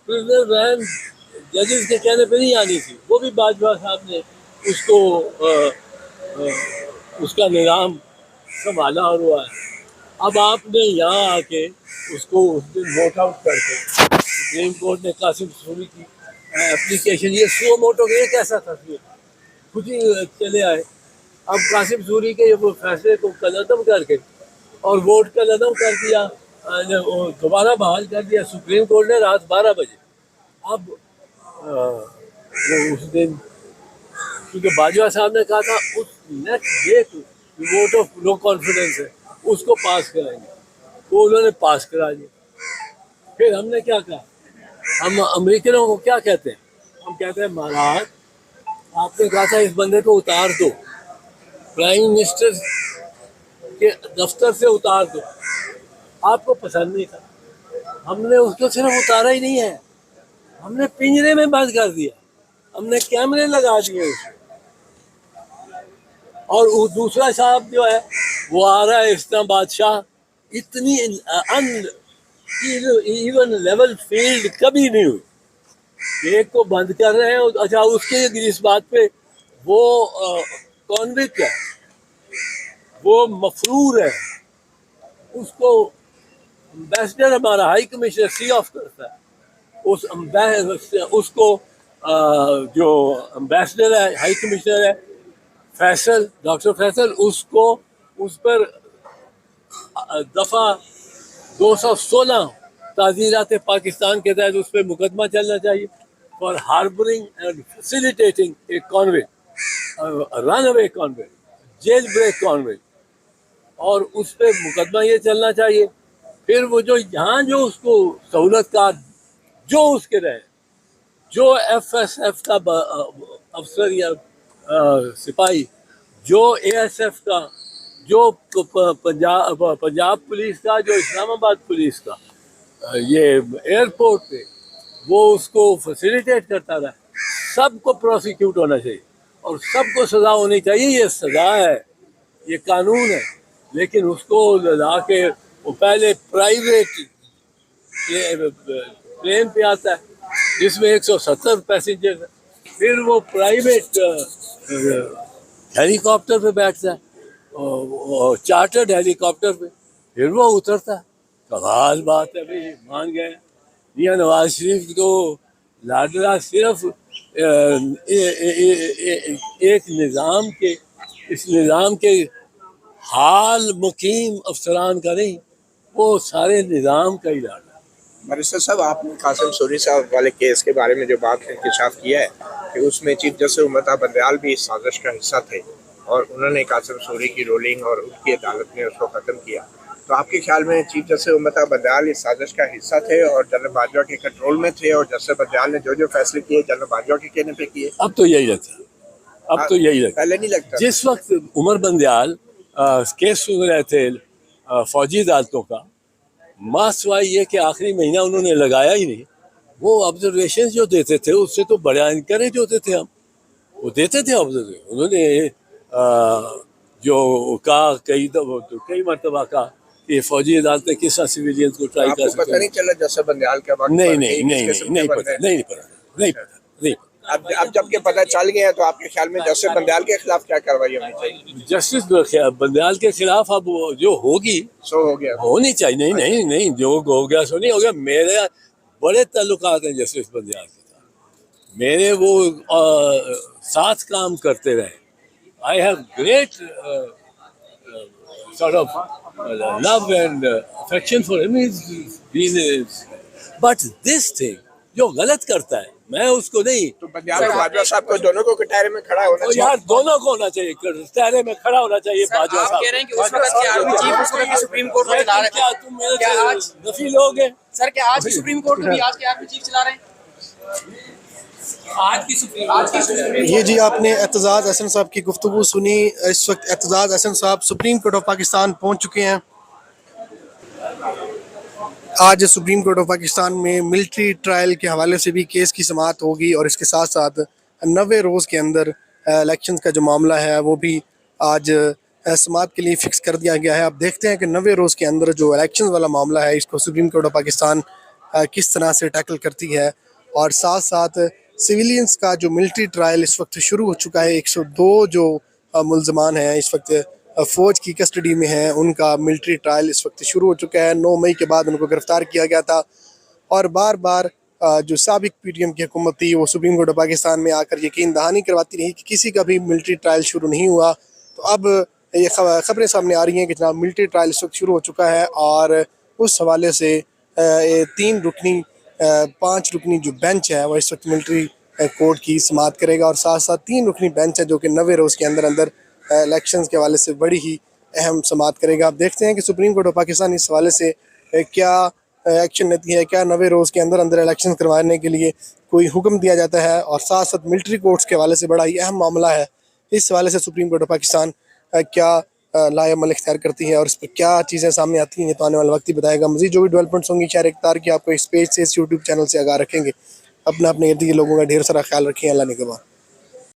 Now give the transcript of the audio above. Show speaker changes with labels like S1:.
S1: Prisoner van जजेस के कहने पे नहीं आनी थी, वो भी बाजवा साहब ने उसको उसका निज़ाम संभाला और हुआ है। अब आपने यहाँ आके उसको उस दिन वोट आउट करके सुप्रीम कोर्ट ने कासिम सूरी की एप्लीकेशन, ये सो मोटो ये कैसा था, खुद ही चले आए। अब कासिम सूरी के वो फैसले को कलअदम करके और वोट कलअदम कर दिया, दोबारा बहाल कर दिया सुप्रीम कोर्ट ने रात 12 बजे। अब वो उस दिन क्योंकि बाजवा साहब ने कहा था उस नेक्स्ट डे को वोट ऑफ नो कॉन्फिडेंस है उसको पास कराएंगे, वो उन्होंने पास करा दिया। फिर हमने क्या कहा, हम अमेरिकनों को क्या कहते हैं, हम कहते हैं महाराज आपने कहा था इस बंदे को उतार दो, प्राइम मिनिस्टर के दफ्तर से उतार दो, आपको पसंद नहीं था, हमने उसको सिर्फ उतारा ही नहीं है, हमने पिंजरे में बंद कर दिया, हमने कैमरे लगा दिए उसको। और वो दूसरा साहब जो है वो आ रहा है इस्लाम बादशाह, इतनी इवन लेवल फील्ड कभी नहीं हुई। एक को बंद कर रहे हैं, अच्छा उसके इस बात पे वो कॉन्विक्ट है, वो मफरूर है, उसको एम्बेसडर हमारा हाई कमिश्नर सी ऑफ करता है, उसको जो एम्बेसडर है हाई कमिश्नर है फैसल, डॉक्टर फैसल, उसको उस पर दफ़ा 216 ताज़ीरात पाकिस्तान के तहत उस पर मुकदमा चलना चाहिए for harbouring and facilitating a convict, run away convict, jail break convict, और उस पर मुकदमा ये चलना चाहिए। फिर वो जो यहाँ जो उसको सहूलतकार जो उसके रहे, जो FSF का अफसर या सिपाही, जो ASF का, जो पंजाब पुलिस का, जो इस्लामाबाद पुलिस का, ये एयरपोर्ट पे वो उसको फैसिलिटेट करता रहा, सबको प्रोसिक्यूट होना चाहिए और सबको सज़ा होनी चाहिए, ये सज़ा है, ये कानून है। लेकिन उसको ला के वो पहले प्राइवेट प्लेन पे आता है जिसमें 170 पैसेंजर है, फिर वो प्राइवेट हेलीकॉप्टर पे बैठता है, और चार्टर्ड हेलीकॉप्टर पे, फिर वो उतरता है। कमाल बात है भाई, मान गए। मियां नवाज शरीफ को लाडला सिर्फ एक निज़ाम के, इस निज़ाम के हाल मुकीम अफसरान का नहीं, वो सारे निज़ाम का ही लाडला।
S2: बैरिस्टर साहब, आपने कासिम सूरी साहब वाले केस के बारे में जो बात इंकशाफ किया है कि उसमें चीफ जस्टिस उमता बंदयाल भी इस साजिश का हिस्सा थे और उन्होंने कासिम सूरी की रोलिंग और उनकी अदालत ने उसको ख़त्म किया, तो आपके ख्याल में चीफ जस्टिस उमता बंदयाल इस साजिश का हिस्सा थे और जनरल बाजवा के कंट्रोल में थे और जस्टिस बंदयाल ने जो जो फैसले किए जनरल बाजवा के कहने पे किए?
S1: अब तो यही लगता है, अब तो यही लगता,
S2: पहले नहीं लगता।
S1: जिस वक्त उमर बंदयाल केस सुन रहे थे फौजी अदालतों का, मासवाई ये कि आखिरी महीना उन्होंने लगाया ही नहीं, वो ऑब्जर्वेशन जो देते थे उससे तो बड़ा इनकरेज होते थे हम, वो देते थे ऑब्जर्वेशन। उन्होंने जो कहा कई मरतबा कहा कि फौजी अदालतें किस तरह सिविलियंस को ट्राई कर सकते हैं।
S2: पता नहीं चला जैसे बंदयाल के वक्त?
S1: नहीं पता।
S2: अब जबकि पता चल गया तो आपके ख्याल में जस्टिस बंदयाल के खिलाफ क्या कार्रवाई होनी चाहिए?
S1: जस्टिस बंदयाल के खिलाफ अब जो होगी
S2: सो हो गया,
S1: होनी चाहिए। नहीं जो हो गया सो नहीं हो गया। मेरे बड़े ताल्लुकात हैं जस्टिस बंदयाल के साथ, मेरे वो साथ काम करते रहे। I have great sort of love and affection for him. He's been, but this thing जो गलत करता है मैं उसको नहीं।
S2: तो बंदयाल और बाजवा साहब को दोनों को कटहरे में खड़ा होना चाहिए।
S1: यार दोनों को होना चाहिए, कटहरे में खड़ा होना चाहिए बाजवा साहब।
S3: आप कह रहे हैं कि उस वक्त के आर्मी चीफ उस वक्त सुप्रीम कोर्ट में चला रहे थे।
S1: क्या तुम मेरे से नफी लोगे?
S3: सर क्या आज की सुप्रीम कोर्ट में भी आज के आर्मी चीफ चला रहे हैं? आज की सुप्रीम
S4: ये जी आपने एतजाज़ हसन साहब की गुफ्तगू सुनी। इस वक्त एतजाज़ हसन साहब सुप्रीम कोर्ट ऑफ पाकिस्तान पहुंच चुके हैं। आज सुप्रीम कोर्ट ऑफ पाकिस्तान में मिलिट्री ट्रायल के हवाले से भी केस की समाअत होगी और इसके साथ साथ 90 रोज़ के अंदर इलेक्शन का जो मामला है वो भी आज समाअत के लिए फ़िक्स कर दिया गया है। अब देखते हैं कि 90 रोज़ के अंदर जो इलेक्शन वाला मामला है इसको सुप्रीम कोर्ट ऑफ पाकिस्तान किस तरह से टैकल करती है। और साथ साथ सिविलियंस का जो मिलिट्री ट्रायल इस वक्त शुरू हो चुका है। 102 जो मुल्ज़मान हैं इस वक्त फ़ौज की कस्टडी में हैं, उनका मिलिट्री ट्रायल इस वक्त शुरू हो चुका है। 9 मई के बाद उनको गिरफ़्तार किया गया था और बार बार जो साबिक PTM की हुकूमत थी वो सुप्रीम कोर्ट ऑफ पाकिस्तान में आकर यकीन दहानी करवाती रही कि किसी का भी मिलिट्री ट्रायल शुरू नहीं हुआ। तो अब ये खबरें सामने आ रही हैं कि जनाब मिलिट्री ट्रायल इस वक्त शुरू हो चुका है और उस हवाले से ये 5 रुकनी जो बेंच है वो इस वक्त मिलिट्री कोर्ट की समाअत करेगा और साथ साथ 3 रुकनी बेंच है जो कि 90 रोज़ के अंदर अंदर इलेक्शंस के हवाले से बड़ी ही अहम समाअत करेगा। अब देखते हैं कि सुप्रीम कोर्ट ऑफ पाकिस्तान इस हवाले से क्या एक्शन लेती है, क्या 90 रोज़ के अंदर अंदर इलेक्शन करवाने के लिए कोई हुक्म दिया जाता है। और साथ साथ मिलिट्री कोर्ट्स के हवाले से बड़ा ही अहम मामला है। इस हवाले से सुप्रीम कोर्ट ऑफ पाकिस्तान क्या लाएमल इख्तियार करती है और इस पर क्या चीज़ें सामने आती हैं ये तो आने वाला वक्त ही बताएगा। मज़ीद जो भी डेवलपमेंट्स होंगी शहर इख्तियार की आपको इस पेज से इस यूट्यूब चैनल से आगाह रखेंगे। अपने इर्द गिर्द लोगों का ढेर सारा ख्याल रखें। अल्लाह निगहबान।